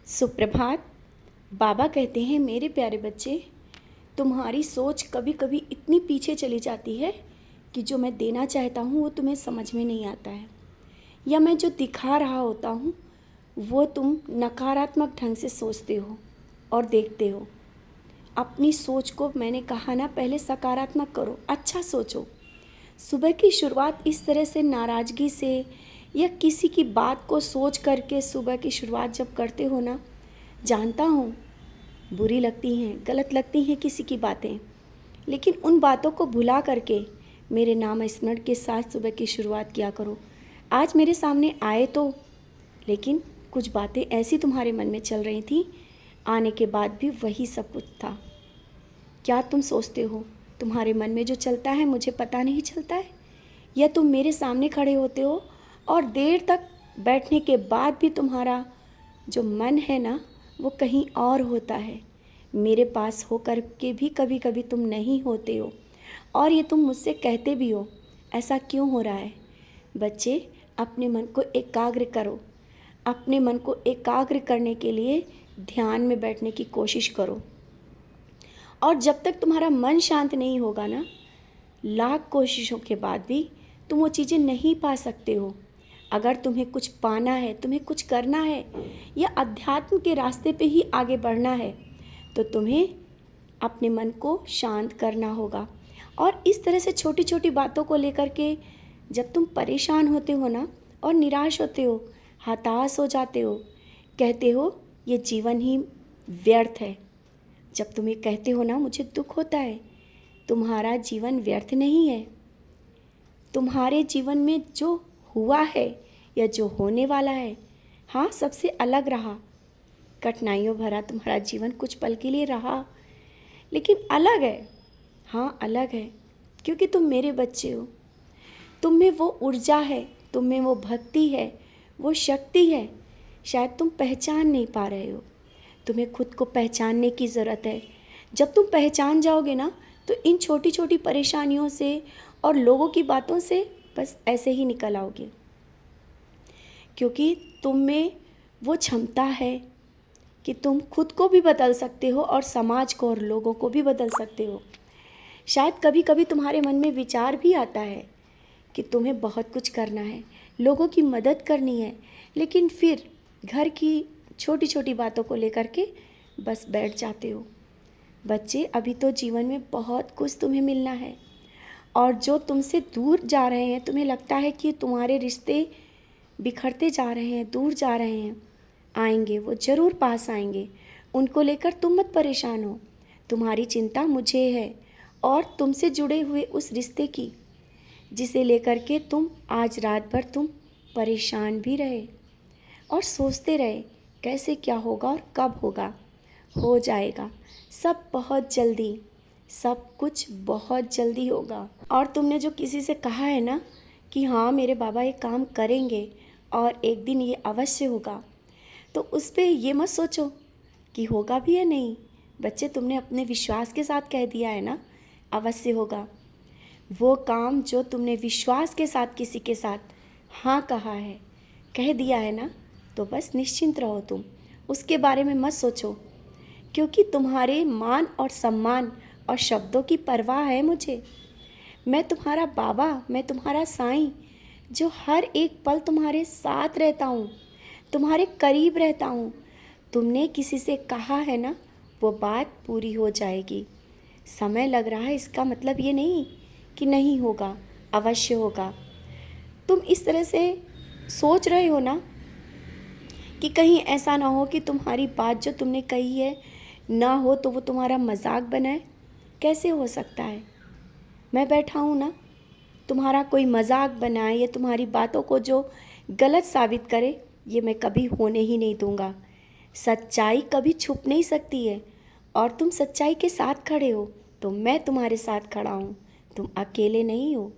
सुप्रभात। बाबा कहते हैं, मेरे प्यारे बच्चे, तुम्हारी सोच कभी कभी इतनी पीछे चली जाती है कि जो मैं देना चाहता हूँ वो तुम्हें समझ में नहीं आता है, या मैं जो दिखा रहा होता हूँ वो तुम नकारात्मक ढंग से सोचते हो और देखते हो। अपनी सोच को मैंने कहा ना, पहले सकारात्मक करो, अच्छा सोचो। सुबह की शुरुआत इस तरह से नाराज़गी से या किसी की बात को सोच करके सुबह की शुरुआत जब करते हो ना, जानता हूँ बुरी लगती हैं, गलत लगती हैं किसी की बातें, लेकिन उन बातों को भुला करके मेरे नाम स्मरण के साथ सुबह की शुरुआत किया करो। आज मेरे सामने आए तो, लेकिन कुछ बातें ऐसी तुम्हारे मन में चल रही थी, आने के बाद भी वही सब कुछ था। क्या तुम सोचते हो तुम्हारे मन में जो चलता है मुझे पता नहीं चलता है? या तुम मेरे सामने खड़े होते हो और देर तक बैठने के बाद भी तुम्हारा जो मन है ना वो कहीं और होता है। मेरे पास होकर के भी कभी कभी तुम नहीं होते हो, और ये तुम मुझसे कहते भी हो। ऐसा क्यों हो रहा है? बच्चे, अपने मन को एकाग्र करो। अपने मन को एकाग्र करने के लिए ध्यान में बैठने की कोशिश करो, और जब तक तुम्हारा मन शांत नहीं होगा ना, लाख कोशिशों के बाद भी तुम वो चीज़ें नहीं पा सकते हो। अगर तुम्हें कुछ पाना है, तुम्हें कुछ करना है, या अध्यात्म के रास्ते पे ही आगे बढ़ना है, तो तुम्हें अपने मन को शांत करना होगा। और इस तरह से छोटी छोटी बातों को लेकर के जब तुम परेशान होते हो ना और निराश होते हो, हताश हो जाते हो, कहते हो ये जीवन ही व्यर्थ है। जब तुम ये कहते हो ना, मुझे दुख होता है। तुम्हारा जीवन व्यर्थ नहीं है। तुम्हारे जीवन में जो हुआ है या जो होने वाला है, हाँ, सबसे अलग रहा। कठिनाइयों भरा तुम्हारा जीवन कुछ पल के लिए रहा, लेकिन अलग है। हाँ, अलग है, क्योंकि तुम मेरे बच्चे हो। तुम में वो ऊर्जा है, तुम में वो भक्ति है, वो शक्ति है, शायद तुम पहचान नहीं पा रहे हो। तुम्हें खुद को पहचानने की ज़रूरत है। जब तुम पहचान जाओगे ना, तो इन छोटी छोटी परेशानियों से और लोगों की बातों से बस ऐसे ही निकल आओगे, क्योंकि तुम में वो क्षमता है कि तुम खुद को भी बदल सकते हो और समाज को और लोगों को भी बदल सकते हो। शायद कभी कभी तुम्हारे मन में विचार भी आता है कि तुम्हें बहुत कुछ करना है, लोगों की मदद करनी है, लेकिन फिर घर की छोटी छोटी बातों को लेकर के बस बैठ जाते हो। बच्चे, अभी तो जीवन में बहुत कुछ तुम्हें मिलना है, और जो तुमसे दूर जा रहे हैं, तुम्हें लगता है कि तुम्हारे रिश्ते बिखरते जा रहे हैं, दूर जा रहे हैं, आएंगे, वो ज़रूर पास आएंगे। उनको लेकर तुम मत परेशान हो। तुम्हारी चिंता मुझे है और तुमसे जुड़े हुए उस रिश्ते की, जिसे लेकर के तुम आज रात भर तुम परेशान भी रहे और सोचते रहे कैसे क्या होगा और कब होगा। हो जाएगा सब बहुत जल्दी, सब कुछ बहुत जल्दी होगा। और तुमने जो किसी से कहा है ना कि हाँ मेरे बाबा ये काम करेंगे और एक दिन ये अवश्य होगा, तो उस पर ये मत सोचो कि होगा भी या नहीं। बच्चे, तुमने अपने विश्वास के साथ कह दिया है ना, अवश्य होगा। वो काम जो तुमने विश्वास के साथ किसी के साथ हाँ कहा है, कह दिया है ना, तो बस निश्चिंत रहो। तुम उसके बारे में मत सोचो, क्योंकि तुम्हारे मान और सम्मान और शब्दों की परवाह है मुझे। मैं तुम्हारा बाबा, मैं तुम्हारा साईं, जो हर एक पल तुम्हारे साथ रहता हूँ, तुम्हारे करीब रहता हूँ। तुमने किसी से कहा है ना, वो बात पूरी हो जाएगी। समय लग रहा है, इसका मतलब ये नहीं कि नहीं होगा, अवश्य होगा। तुम इस तरह से सोच रहे हो ना कि कहीं ऐसा ना हो कि तुम्हारी बात जो तुमने कही है ना हो तो वो तुम्हारा मजाक बनाए। कैसे हो सकता है? मैं बैठा हूँ ना, तुम्हारा कोई मजाक बनाए या तुम्हारी बातों को जो गलत साबित करे, ये मैं कभी होने ही नहीं दूंगा। सच्चाई कभी छुप नहीं सकती है, और तुम सच्चाई के साथ खड़े हो तो मैं तुम्हारे साथ खड़ा हूँ। तुम अकेले नहीं हो।